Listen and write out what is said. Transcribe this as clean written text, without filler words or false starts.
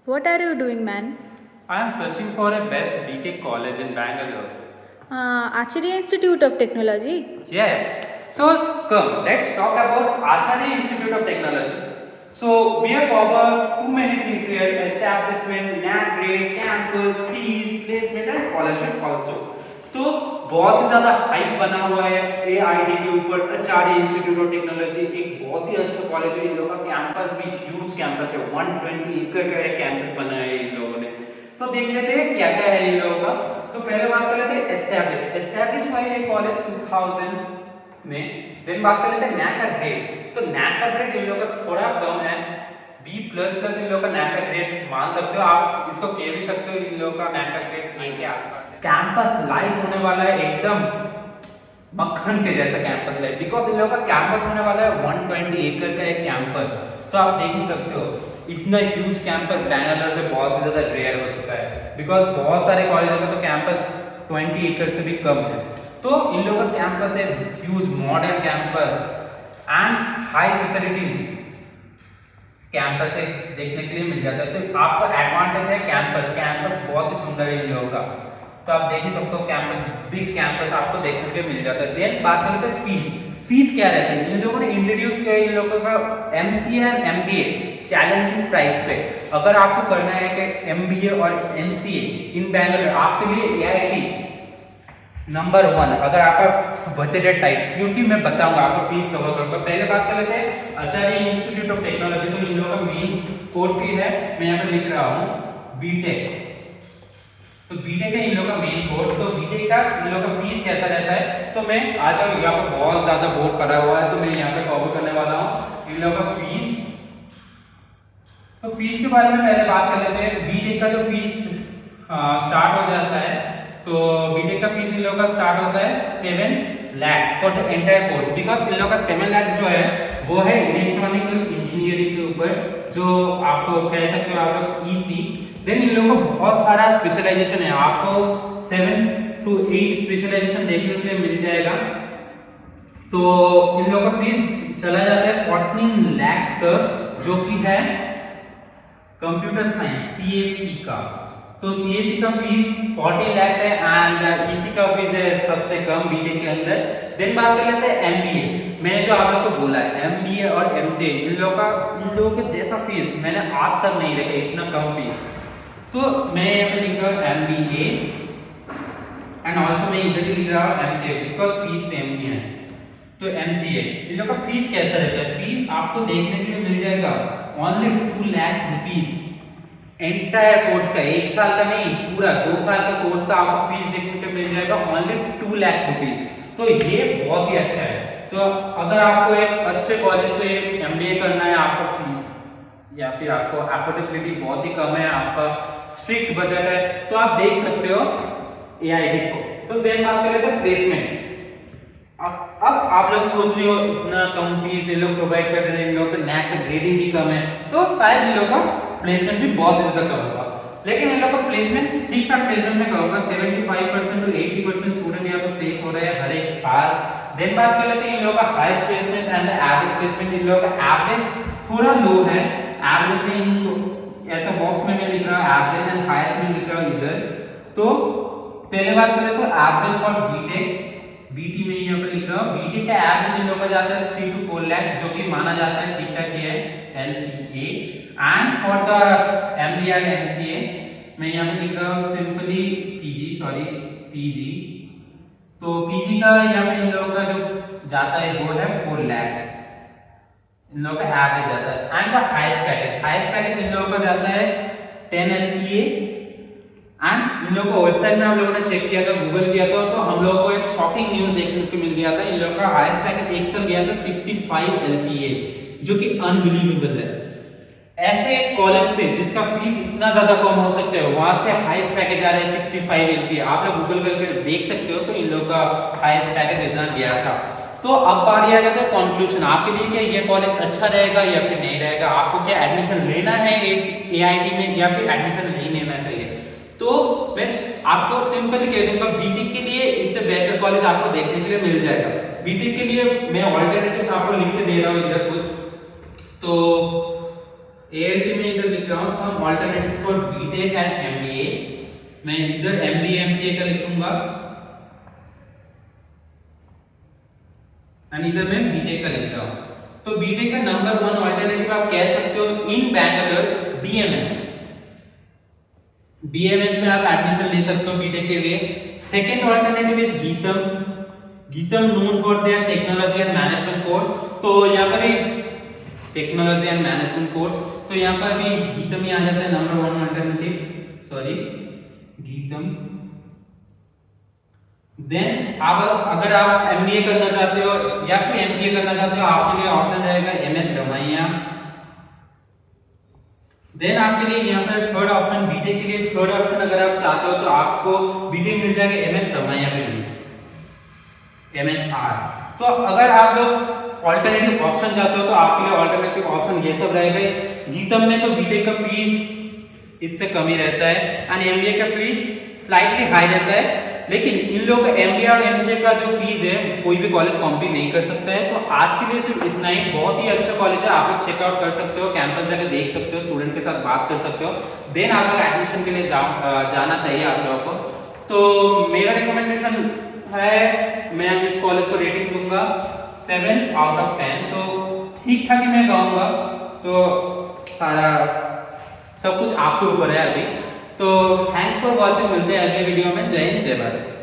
What are you doing, man? I am searching for a best BTech college in Bangalore. Acharya Institute of Technology. Yes. So come, let's talk about Acharya Institute of Technology. So we have covered too many things here: establishment, NAC grade, campus, fees, placement and scholarship also. तो बहुत ही ज़्यादा hype बना हुआ है AIT के ऊपर। आचार्य institute of technology एक बहुत ही अच्छा कॉलेज है। इन लोगों का कैंपस भी ह्यूज कैंपस है, 120 एकड़ का एक कैंपस बनाया है इन लोगों ने। तो देख लेते हैं क्या क्या है इन लोगों का। तो पहले बात कर लेते हैं एस्टैब्लिश हुआ है ये कॉलेज 2000 में। देन बात कर लेते हैं नैक का ग्रेड। तो नैक का ग्रेड इन लोगों का थोड़ा कम है, B++ इन लोगों का नैक का ग्रेड मान सकते हो, आप इसको कह भी सकते हो इन लोगों का नैक का ग्रेड A के आसपास है। कैंपस लाइफ होने वाला है एकदम मक्खन के जैसा कैंपस लाइफ, बिकॉज इन लोगों का कैंपस होने वाला है 120 एकड़ का एक कैंपस। तो आप देख ही सकते हो इतना ह्यूज कैंपस बैंगलोर में बहुत ही ज़्यादा रेयर हो चुका है, बिकॉज बहुत सारे कॉलेजों का तो कैंपस 20 एकड़ से भी कम है। तो इन लोगों का कैंपस है huge modern campus and high facilities campus है देखने के लिए मिल जाता है। तो आपको एडवांटेज है कैंपस बहुत ही सुंदर है इन लोगों का। तो आप देख ही सकते हो कैंपस, बिग कैंपस आपको देखने के लिए मिल जाता है। देन बात करते हैं फीस क्या रहता है। इन लोगों ने इंट्रोड्यूस किया इन लोगों का MCA और MBA चैलेंजिंग प्राइस पे। अगर आपको करना है कि MBA और MCA इन बैंगलोर, आपके लिए AIT नंबर 1 अगर आपका बजट है टाइट, क्योंकि मैं बताऊंगा आपको फीस कवर करूंगा। पहले बात कर लेते हैं आचार्य इंस्टीट्यूट ऑफ टेक्नोलॉजी। तो इन लोगों का मेन कोर्स फी है, मैं यहाँ पे लिख रहा हूँ बीटेक। तो बीटेक है इन लोगों का मेन कोर्स। तो बीटेक का इन लोगों का फीस कैसा रहता है, तो मैं आज यहाँ पर बहुत ज्यादा बोर्ड पड़ा हुआ है तो मैं यहाँ पे कवर करने वाला हूँ इन लोगों का फीस। तो फीस के बारे में पहले बात कर लेते हैं। बीटेक का जो फीस स्टार्ट हो जाता है, तो बीटेक का फीस इन लोगों का स्टार्ट होता है 7 lakh for the entire course. Because in लोगों का 7 लाख जो है वो है इलेक्ट्रॉनिकल इंजीनियरिंग के ऊपर, जो आपको कह सकते हो आप लोग EC। देन इन लोगों को बहुत सारा स्पेशलाइजेशन है, आपको 7 to 8 स्पेशलाइजेशन देखने के लिए मिल जाएगा। तो इन लोगों का फीस चला जाता है 14 लाख तक, जो कि है कंप्यूटर साइंस CSE का। तो CSE का फीस 40 लाख है एंड EC का फीस है सबसे कम बीटेक के अंदर। देन बात कर लेते हैं MBA। मैंने जो आप लोग को बोला है MBA और MCA इन लोगों के जैसा फीस मैंने आज तक नहीं देखा, इतना कम फीस। तो मैं यहाँ पे लिख रहा हूँ MBA एंड ऑल्सो मैं इधर भी लिख रहा हूँ MCA, बिकॉज फीस सेम ही है। तो MCA इन लोगों का फीस कैसा रहता है, फीस आपको देखने के लिए मिल जाएगा only 2 lakh rupees entire course का, 1 साल का नहीं पूरा 2 साल का कोर्स का आपको फीस देखने को मिल जाएगा ओनली 2 लाख रुपीज। तो ये बहुत ही अच्छा है। तो अगर आपको एक अच्छे कॉलेज से MBA करना है, आपको फीस या फिर आपको अफोर्डेबिलिटी बहुत ही कम है, आपका स्ट्रिक्ट बजट है, तो आप देख सकते हो AIT को। तो देन बात कर लेते हैं प्लेसमेंट। अब आप लोग सोच रहे हो इतना कम फीस ये लोग प्रोवाइड कर रहे हैं, इन लोगों का NAC का ग्रेडिंग भी कम है, तो शायद इन लोगों का प्लेसमेंट भी बहुत ज्यादा कम होगा। लेकिन इन लोगों का प्लेसमेंट ठीक ठाक प्लेसमेंट में कहूँगा 75% to 80% स्टूडेंट यहाँ पर प्लेस हो रहे हैं हर एक साल। देन बात कर लेते हैं इन लोगों का highest placement and average placement. इन लोगों का एवरेज थोड़ा लो है, एवरेज में इनको ऐसा बॉक्स में मैं लिख रहा हूँ एवरेज एंड हाईएस्ट में लिख रहा हूँ इधर। तो पहले बात करें तो एवरेज फॉर बीटेक, BT में यहाँ पर लिख रहा हूँ बीटेक का एवरेज इन लोगों का जाता है 3 to 4 लाख, जो कि माना जाता है ठीक ठाक ही है LPA। And for the MBA और MCA मैं यहाँ पे लिख रहा हूँ सिंपली PG। तो PG का यहाँ पे इन लोगों का जो जाता है वो है 4 लाख, इन लोगों का एवरेज जाता है। एंड द हाईएस्ट पैकेज इन लोगों का जाता है 10 LPA। एंड इन लोगों को वेबसाइट में हम लोगों ने चेक किया था, गूगल किया था, तो हम लोगों को एक शॉकिंग न्यूज देखने को मिल गया था। इन लोगों का हाईएस्ट पैकेज एक साल गया था 65 LPA, जो कि अनबिलीवेबल है। ऐसे कॉलेज से जिसका फीस इतना ज्यादा कम हो सकता है, वहां से हाईएस्ट पैकेज आ रहा है 65 LPA। आप लोग गूगल करके देख सकते हो। तो इन लोगों का हाईएस्ट पैकेज इतना गया था। तो अब बारी आ जाता है कंक्लूजन, आपके लिए क्या ये कॉलेज अच्छा रहेगा या फिर नहीं रहेगा, आपको क्या एडमिशन लेना है AIT में या फिर एडमिशन नहीं लेना चाहिए। तो मैं आपको सिंपली कह दूंगा बीटेक के लिए इससे बेहतर कॉलेज आपको देखने के लिए मिल जाएगा। बीटेक के लिए मैं ऑल्टरनेटिव्स आपको लिख के दे रहा हूँ इधर कुछ। तो ALT में इधर लिख रहा हूँ some alternatives for BTech and MBA. मैं इधर एमबीए एमसीए का लिखूंगा और इधर मैं बीटेक का लिख रहा हूँ। तो बीटेक का नंबर 1 अल्टरनेटिव आप कह सकते हो इन बैंगलोर बीएमएस। बीएमएस में आप एडमिशन ले सकते हो बीटेक के लिए। Second alternative is GITAM. GITAM known for their technology and management course. तो यहाँ पर भी टेक्नोलॉजी एंड मैनेजमेंट कोर्स, तो यहाँ पर भी गीतम ही आ जाता है number 1 alternative, sorry Gitam. Then अगर आप एमबीए करना चाहते हो या फिर एमसीए करना चाहते हो, आपके लिए ऑप्शन रहेगा एमएस रमैया। देन आपके लिए यहाँ पर थर्ड ऑप्शन, बीटेक के लिए थर्ड ऑप्शन अगर आप चाहते हो तो आपको बीटेक मिल जाएगा एमएस रमैया के लिए, एमएसआर। तो अगर आप लोग ऑल्टरनेटिव ऑप्शन चाहते हो तो आपके लिए ऑल्टरनेटिव ऑप्शन ये सब रहेगा। गीतम में तो बीटेक का फीस इससे कम ही रहता है एंड एमबीए का फीस स्लाइटली हाई रहता है, लेकिन इन लोगों का एमबीए और एमसीए का जो फीस है कोई भी कॉलेज कॉम्पीट नहीं कर सकता है। तो आज के लिए सिर्फ इतना ही। बहुत ही अच्छा कॉलेज है, आप लोग चेकआउट कर सकते हो, कैंपस जाकर देख सकते हो, स्टूडेंट के साथ बात कर सकते हो। देन आप लोग एडमिशन के लिए जाना चाहिए आप लोगों को। तो मेरा रिकमेंडेशन है, मैं इस कॉलेज को रेटिंग दूंगा 7 आउट ऑफ 10। तो ठीक ठाक ही मैं कहूँगा। तो सारा सब कुछ आपके ऊपर है अभी। तो थैंक्स फॉर वॉचिंग, मिलते हैं अगले वीडियो में। जय हिंद, जय भारत।